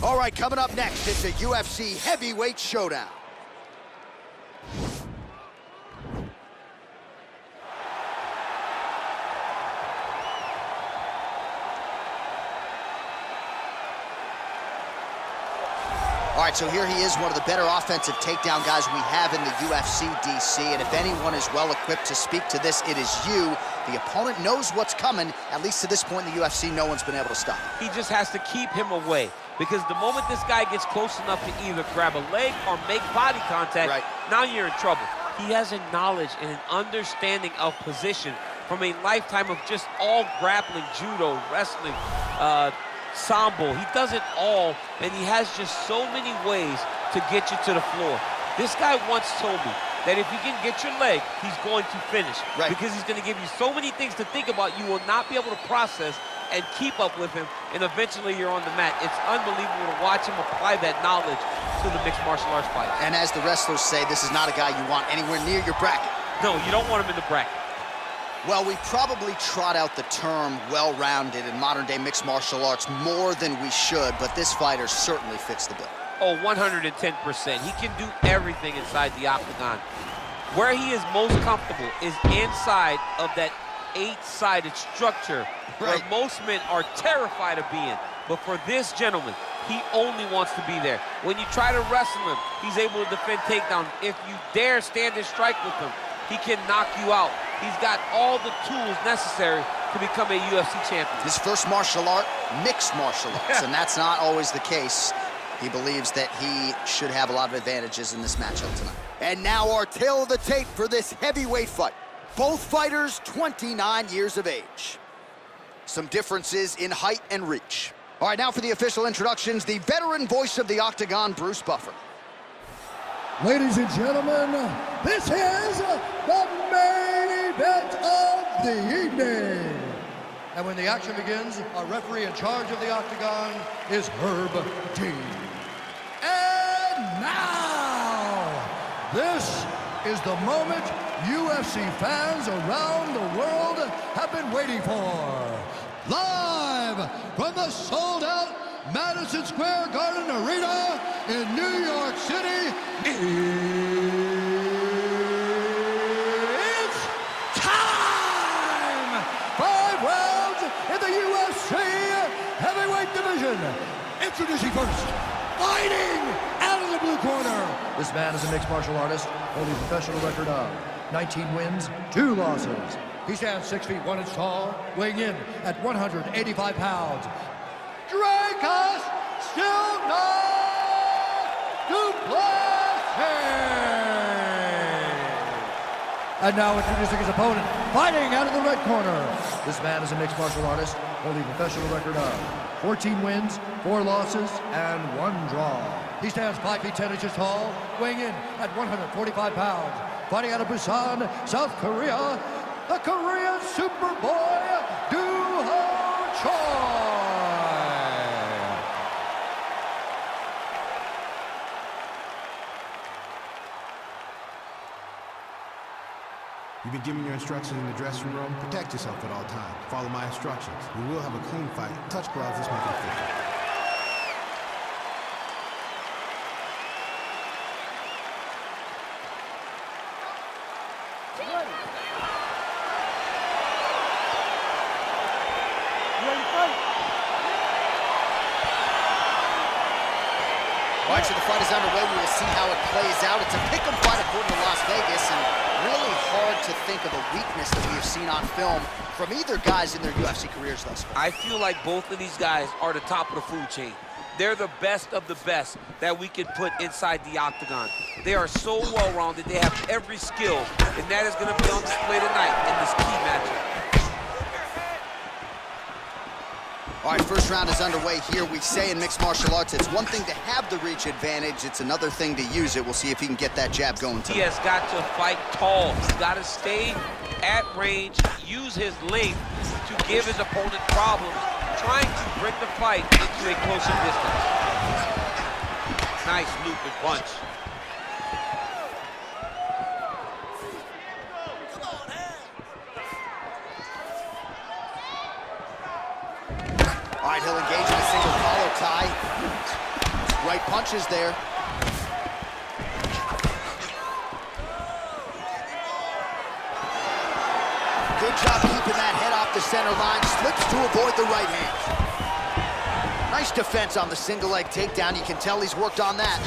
All right, coming up next, it's a UFC heavyweight showdown. All right, so here he is, one of the better offensive takedown guys we have in the UFC, DC. And if anyone is well-equipped to speak to this, it is you. The opponent knows what's coming. At least to this point in the UFC, no one's been able to stop him. He just has to keep him away. Because the moment this guy gets close enough to either grab a leg or make body contact, now you're in trouble. He has a knowledge and an understanding of position from a lifetime of just all grappling, judo, wrestling, sambo. He does it all, and he has just so many ways to get you to the floor. This guy once told me that if you can get your leg, he's going to finish. Because he's going to give you so many things to think about, you will not be able to process and keep up with him, and eventually you're on the mat. It's unbelievable to watch him apply that knowledge to the mixed martial arts fight. And as the wrestlers say, this is not a guy you want anywhere near your bracket. No, you don't want him in the bracket. Well, we probably trot out the term well-rounded in modern-day mixed martial arts more than we should, but this fighter certainly fits the bill. Oh, 110%. He can do everything inside the octagon. Where he is most comfortable is inside of that 8-sided structure where most men are terrified of being. But for this gentleman, he only wants to be there. When you try to wrestle him, he's able to defend takedown. If you dare stand and strike with him, he can knock you out. He's got all the tools necessary to become a UFC champion. His first martial art, mixed martial arts, and that's not always the case. He believes that he should have a lot of advantages in this matchup tonight. And now our tale of the tape for this heavyweight fight. Both fighters 29 years of age. Some differences in height and reach. All right, now for the official introductions, the veteran voice of the Octagon, Bruce Buffer. Ladies and gentlemen, this is the main event of the evening. And when the action begins, our referee in charge of the Octagon is Herb Dean. And now, this is the moment UFC fans around the world have been waiting for. Live from the sold-out Madison Square Garden Arena in New York City, it's time! 5 rounds in the UFC heavyweight division. Introducing first, fighting out of the blue corner. This man is a mixed martial artist, holding a professional record of 19 wins, 2 losses. He stands 6 feet 1 inch tall, weighing in at 185 pounds. Dricus still not to Plessis. And now introducing his opponent, fighting out of the red corner. This man is a mixed martial artist, holding a professional record of 14 wins, 4 losses, and 1 draw. He stands 5 feet 10 inches tall, weighing in at 145 pounds. Fighting out of Busan, South Korea, the Korean Superboy, Choi. You've been given your instructions in the dressing room. Protect yourself at all times. Follow my instructions. We will have a clean fight. Touch gloves, let's make it official. All right, so the fight is underway. We will see how it plays out. It's a pick'em fight according to Las Vegas, and really hard to think of a weakness that we have seen on film from either guys in their UFC careers thus far. I feel like both of these guys are the top of the food chain. They're the best of the best that we can put inside the octagon. They are so well-rounded. They have every skill, and that is going to be on display tonight in this key matchup. All right, first round is underway here. We say in mixed martial arts, it's one thing to have the reach advantage. It's another thing to use it. We'll see if he can get that jab going tonight. He has got to fight tall. He's got to stay at range, use his length to give his opponent problems, trying to bring the fight into a closer distance. Nice loop and punch. All right, he'll engage in a single collar tie. right punches there. Good job keeping that head off the center line. Slips to avoid the right hand. Nice defense on the single leg takedown. You can tell he's worked on that.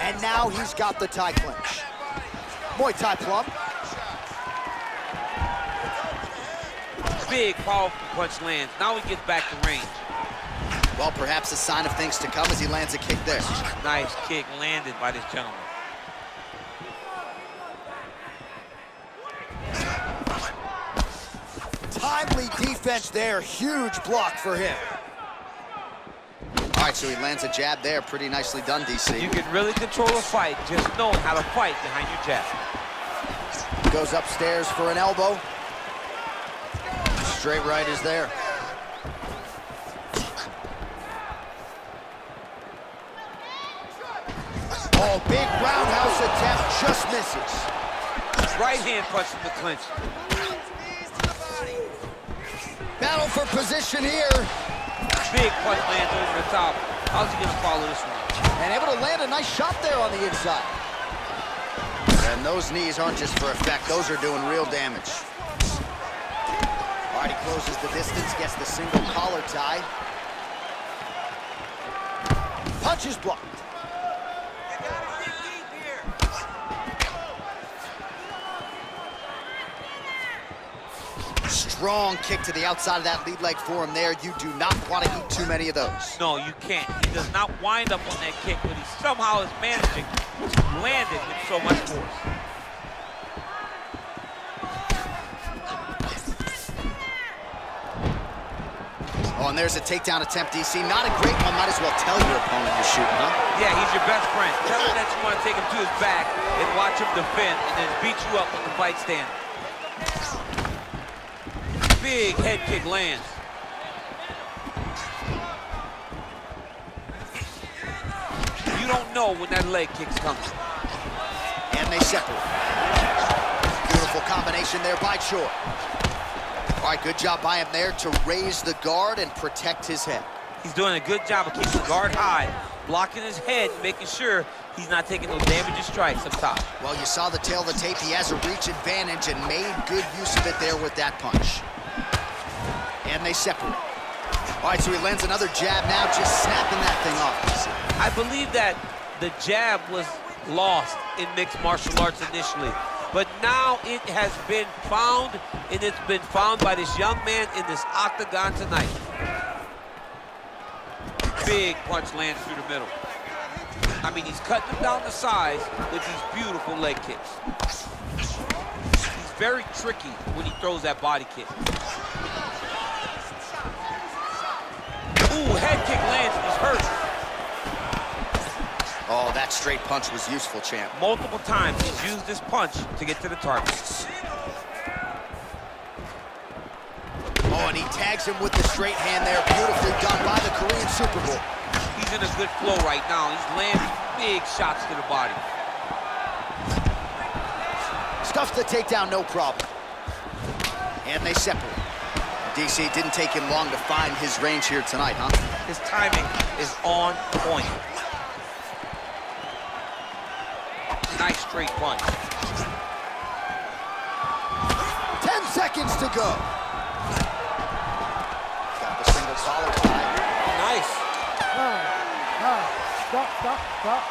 And now he's got the Thai clinch. Muay Thai plum. Big, powerful punch lands. Now he gets back to range. Well, perhaps a sign of things to come as he lands a kick there. Nice kick landed by this gentleman. Timely defense there. Huge block for him. All right, so he lands a jab there. Pretty nicely done, DC. You can really control a fight. Just know how to fight behind your jab. Goes upstairs for an elbow. Straight right is there. Oh, big roundhouse attempt, just misses. Right hand punch from the clinch. Battle for position here. Big punch lands over the top. How's he gonna follow this one? And able to land a nice shot there on the inside. And those knees aren't just for effect, those are doing real damage. All right, he closes the distance, gets the single collar tie. Punch is blocked. Strong kick to the outside of that lead leg for him there. You do not want to eat too many of those. No, you can't. He does not wind up on that kick, but he somehow is managing to land it with so much force. Oh, and there's a takedown attempt, DC. Not a great one. Might as well tell your opponent you're shooting, huh? Yeah, he's your best friend. Tell him that you want to take him to his back and watch him defend and then beat you up on the fight stand. Big head kick lands. You don't know when that leg kick's coming. And they separate. Beautiful combination there by Choi. All right, good job by him there to raise the guard and protect his head. He's doing a good job of keeping the guard high, blocking his head, making sure he's not taking no damaging strikes up top. Well, you saw the tail of the tape. He has a reach advantage and made good use of it there with that punch. And they separate. All right, so he lands another jab now, just snapping that thing off. I believe that the jab was lost in mixed martial arts initially, but now it has been found, and it's been found by this young man in this octagon tonight. Big punch lands through the middle. I mean, he's cutting them down the sides with these beautiful leg kicks. He's very tricky when he throws that body kick. Ooh, head kick lands and he's hurt. Oh, that straight punch was useful, champ. Multiple times he's used this punch to get to the target. Oh, and he tags him with the straight hand there. Beautifully done by the Korean Super Bowl. He's in a good flow right now. He's landing big shots to the body. Stuffs the takedown, no problem. And they separate. DC, didn't take him long to find his range here tonight, huh? His timing is on point. Nice straight punch. 10 seconds to go. Got the single collar tie. Nice. Stop.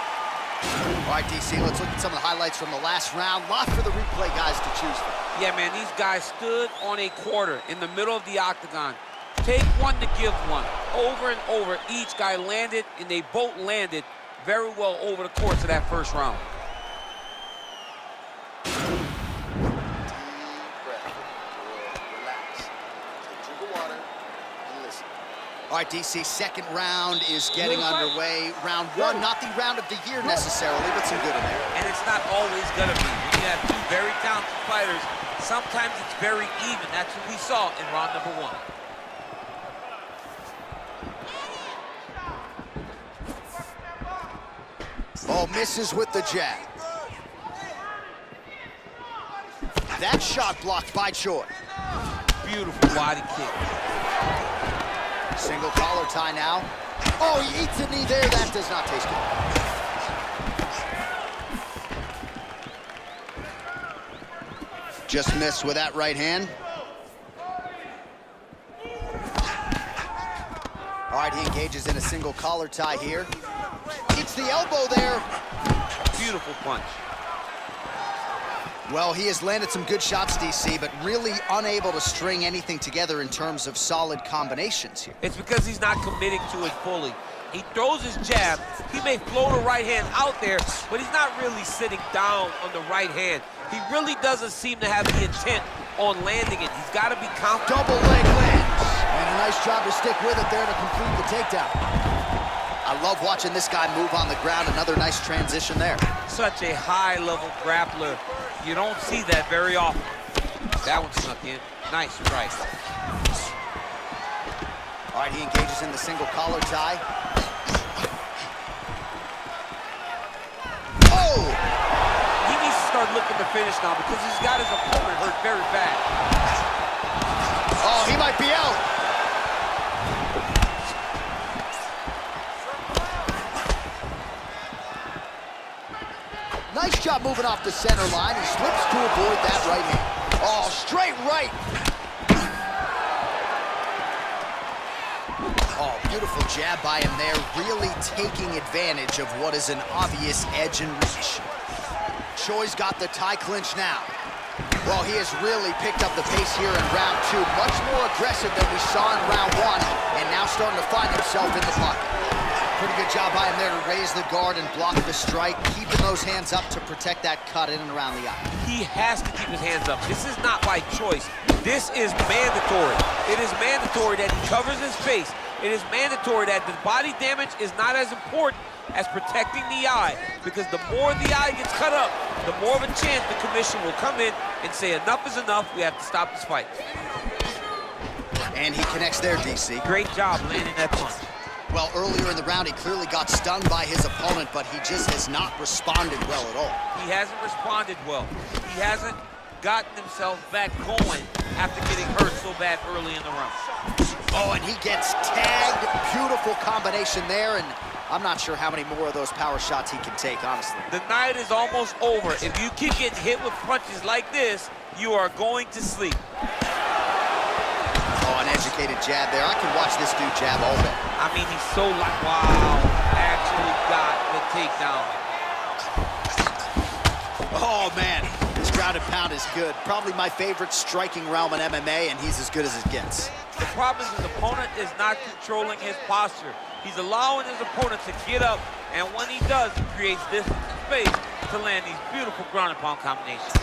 All right, DC, let's look at some of the highlights from the last round. Lot for the replay guys to choose from. Yeah, man, these guys stood on a quarter in the middle of the octagon. Take one to give one. Over and over, each guy landed, and they both landed very well over the course of that first round. Deep breath. Relax. Take a drink of water and listen. All right, DC, second round is getting underway. Round one, not the round of the year necessarily, but some good in there. And it's not always gonna be. When you have two very talented fighters, sometimes it's very even. That's what we saw in round number one. Oh, misses with the jab. That shot blocked by Choi. Beautiful body kick. Single collar tie now. Oh, he eats a knee there. That does not taste good. Just missed with that right hand. All right, he engages in a single collar tie here. Eats the elbow there. Beautiful punch. Well, he has landed some good shots, DC, but really unable to string anything together in terms of solid combinations here. It's because he's not committing to it fully. He throws his jab. He may float a right hand out there, but he's not really sitting down on the right hand. He really doesn't seem to have the intent on landing it. He's got to be confident. Double leg lands. And a nice job to stick with it there to complete the takedown. I love watching this guy move on the ground. Another nice transition there. Such a high-level grappler. You don't see that very often. That one snuck in. Nice strike. All right, he engages in the single collar tie. Oh! He needs to start looking to finish now because he's got his opponent hurt very bad. Oh, he might be out. Nice job moving off the center line. He slips to avoid that right hand. Oh, straight right. Oh, beautiful jab by him there, really taking advantage of what is an obvious edge and reach. Choi's got the tie clinch now. Well, he has really picked up the pace here in round two. Much more aggressive than we saw in round one, and now starting to find himself in the pocket. Pretty good job by him there to raise the guard and block the strike, keeping those hands up to protect that cut in and around the eye. He has to keep his hands up. This is not by choice. This is mandatory. It is mandatory that he covers his face. It is mandatory that the body damage is not as important as protecting the eye, because the more the eye gets cut up, the more of a chance the commission will come in and say enough is enough, we have to stop this fight. And he connects there, DC. Great job landing that punch. Well, earlier in the round, he clearly got stung by his opponent, but he just has not responded well at all. He hasn't responded well. He hasn't gotten himself back going after getting hurt so bad early in the round. Oh, and he gets tagged. Beautiful combination there, and I'm not sure how many more of those power shots he can take, honestly. The night is almost over. If you keep getting hit with punches like this, you are going to sleep. Oh, an educated jab there. I can watch this dude jab all day. I mean, he's so like, wow, actually got the takedown. Oh, man, this ground and pound is good. Probably my favorite striking realm in MMA, and he's as good as it gets. The problem is his opponent is not controlling his posture. He's allowing his opponent to get up, and when he does, he creates distance and space to land these beautiful ground and pound combinations.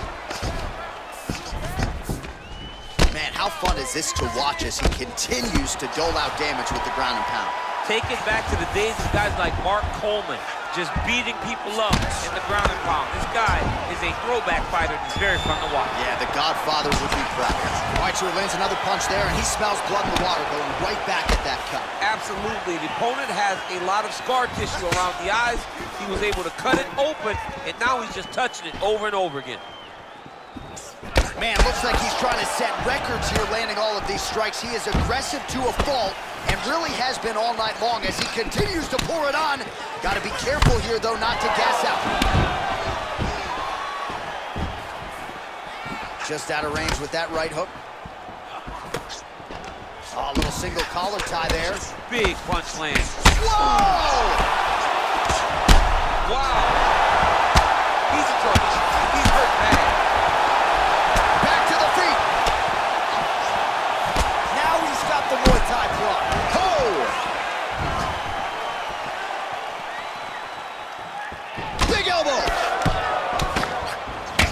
Man, how fun is this to watch as he continues to dole out damage with the ground and pound? Take it back to the days of guys like Mark Coleman, just beating people up in the ground and pound. This guy is a throwback fighter, and he's very fun to watch. Yeah, the Godfather would be proud. All right, so he lands another punch there, and he smells blood in the water, going right back at that cut. Absolutely. The opponent has a lot of scar tissue around the eyes. He was able to cut it open, and now he's just touching it over and over again. Man, looks like he's trying to set records here, landing all of these strikes. He is aggressive to a fault, and really has been all night long as he continues to pour it on. Got to be careful here, though, not to gas out. Just out of range with that right hook. Oh, a little single collar tie there. Big punch land. Whoa! Wow. He's in trouble. He's hurt bad. Back to the feet. Now he's got the Muay Thai block. Oh! Big elbow.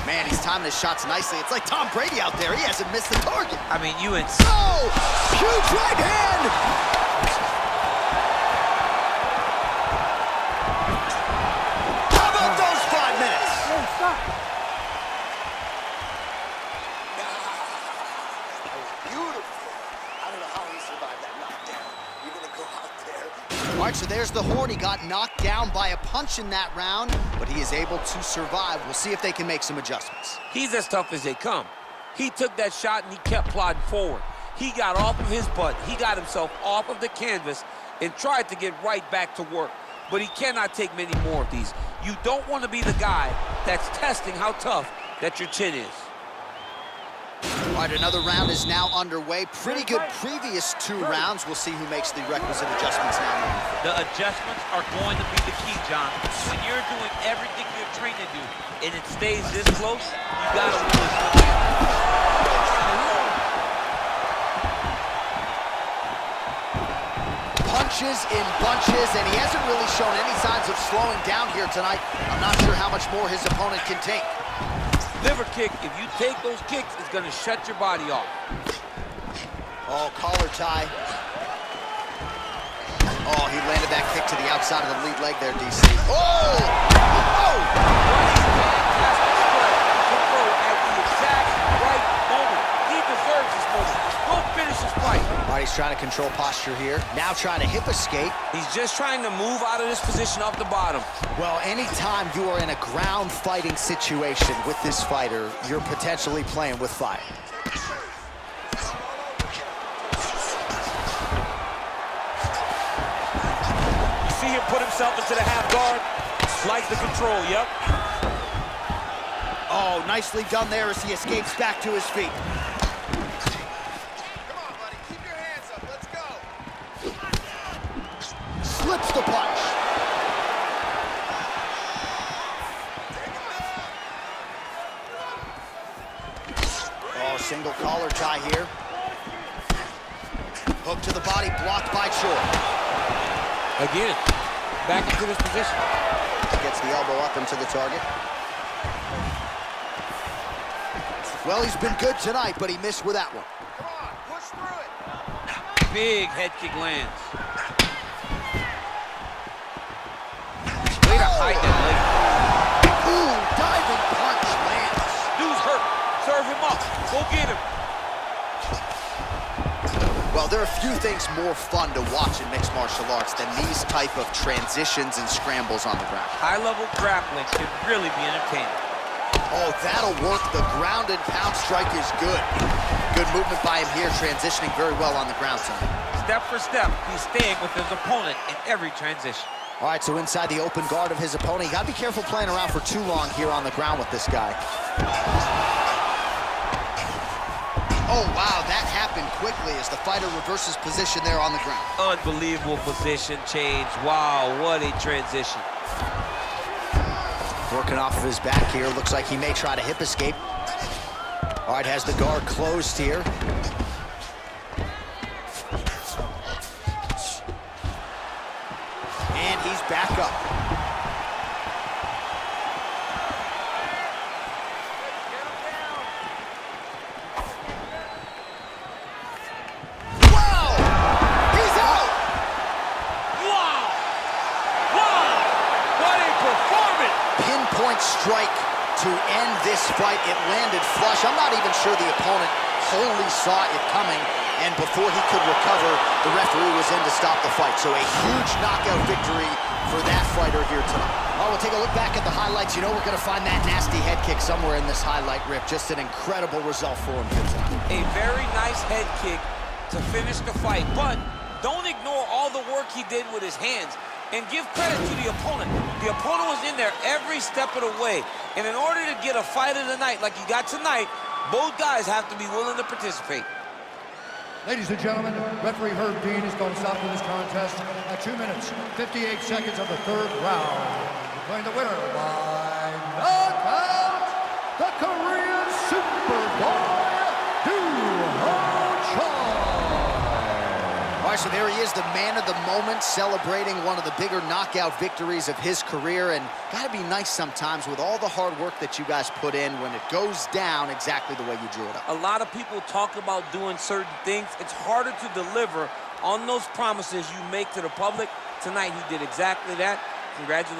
Man, he's timing his shots nicely. It's like Tom Brady out there. He hasn't missed the target. I mean, you and Oh! Huge right hand! How about those 5 minutes? All right, so there's the horn. He got knocked down by a punch in that round, but he is able to survive. We'll see if they can make some adjustments. he's as tough as they come. He took that shot and he kept plodding forward. He got off of his butt. He got himself off of the canvas and tried to get right back to work. But he cannot take many more of these. You don't want to be the guy that's testing how tough that your chin is. All right, another round is now underway. Pretty good previous 2 rounds. We'll see who makes the requisite adjustments now. The adjustments are going to be the key, John. When you're doing everything you're trained to do and it stays this close, you got to really punches in bunches, and he hasn't really shown any signs of slowing down here tonight. I'm not sure how much more his opponent can take. Liver kick, if you take those kicks, it's going to shut your body off. Oh, collar tie. Oh, he landed that kick to the outside of the lead leg there, DC. Oh! Oh! Fantastic strike to throw at the exact right moment. He deserves this moment. Go finish his fight. All right, he's trying to control posture here. Now trying to hip escape. He's just trying to move out of this position off the bottom. Well, anytime you are in a ground fighting situation with this fighter, you're potentially playing with fire. You see him put himself into the half guard. Like the control, yep. Oh, nicely done there as he escapes back to his feet. Slips the punch. Oh, single collar tie here. Hook to the body, blocked by Choi. Again, back into this position. Gets the elbow up into the target. Well, he's been good tonight, but he missed with that one. Come on, push through it. Big head kick lands. Way to hide that leg. Ooh, diving punch lands. Dude's hurt. Serve him up. Go get him. Well, there are few things more fun to watch in mixed martial arts than these type of transitions and scrambles on the ground. High-level grappling can really be entertaining. Oh, that'll work. The ground and pound strike is good. Good movement by him here, transitioning very well on the ground tonight. Step for step, he's staying with his opponent in every transition. All right, so inside the open guard of his opponent, you gotta be careful playing around for too long here on the ground with this guy. Oh, wow, that happened quickly as the fighter reverses position there on the ground. Unbelievable position change. Wow, what a transition. Working off of his back here. Looks like he may try to hip escape. All right, has the guard closed here. And he's back up. Wow! He's out! Wow! Wow! What a performance! Pinpoint strike to end this fight. It landed flush. I'm not even sure the opponent wholly saw it coming, and before he could recover, the referee was in to stop the fight. So a huge knockout victory for that fighter here tonight. Oh, we'll take a look back at the highlights. You know we're going to find that nasty head kick somewhere in this highlight rip. Just an incredible result for him here tonight. A very nice head kick to finish the fight, but don't ignore all the work he did with his hands. And give credit to the opponent. The opponent was in there every step of the way. And in order to get a fight of the night like you got tonight, both guys have to be willing to participate. Ladies and gentlemen, referee Herb Dean is going to stop this contest at 2 minutes, 58 seconds of the third round. Declaring the winner by knockout, the Korean Superboy, Choi. All right, so there he is, the man of the moment, celebrating one of the bigger knockout victories of his career. And gotta be nice sometimes with all the hard work that you guys put in when it goes down exactly the way you drew it up. A lot of people talk about doing certain things. It's harder to deliver on those promises you make to the public. Tonight, he did exactly that. Congratulations.